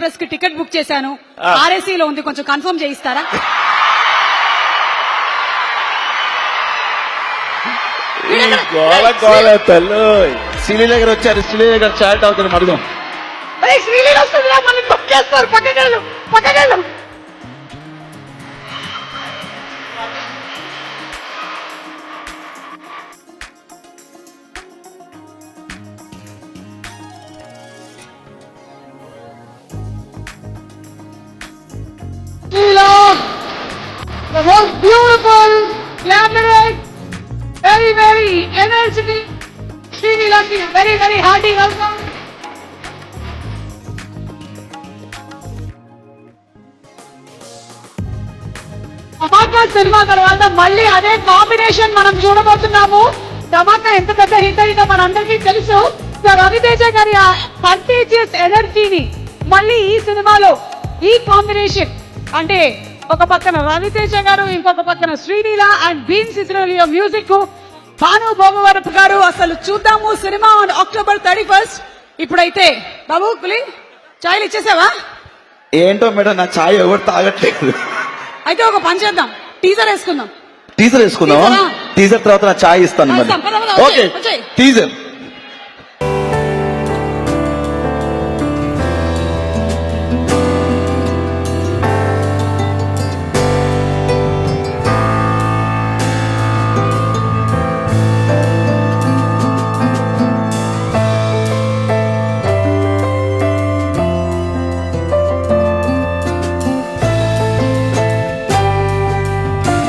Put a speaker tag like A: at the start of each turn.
A: Express కి ticket book చేశాను. RSC లో ఉంది, కొంచెం కన్ఫర్మ్ చేయిస్తారా?
B: శ్రీలీల గారు వచ్చారు. శ్రీలీల గారు చాట్ అవుతారు మరుదాం.
C: The most beautiful, glamorous, very energetic Srinila, very hearty welcome. Dhamaka cinema తర్వాత మళ్ళీ అదే కాంబినేషన్ మనం చూడబోతున్నాము. ధమాకా ఎంత పెద్ద హిట్ అయిందో మనందరికీ తెలుసు. రవితేజ గారి ఆ కంటేజియస్ ఎనర్జీని మళ్ళీ ఈ సినిమాలో ఈ కాంబినేషన్ అంటే ఒక పక్కన రవితేజ గారు, ఇంకొక పక్కన శ్రీలీల అండ్ బీన్స్ ఇస్రాయలియో మ్యూజిక్ భాను భోగవరపు గారు. అసలు చూద్దాము సినిమా ఆన్ October 31st. ఇప్పుడైతే బాబు కులి చాయలు ఇచ్చేసావా?
B: ఏంటో మేడం, నా ఛాయ్ ఎవరు తాగట్లేదు.
A: అయితే ఒక పని చేద్దాం, టీజర్ వేసుకుందాం.
B: టీజర్ వేసుకుందాం. టీజర్ తర్వాత నా ఛాయ్ ఇస్తాను.
A: పద, పద, పద,
B: ఓకే
A: వచ్చేయ్.
B: టీజర్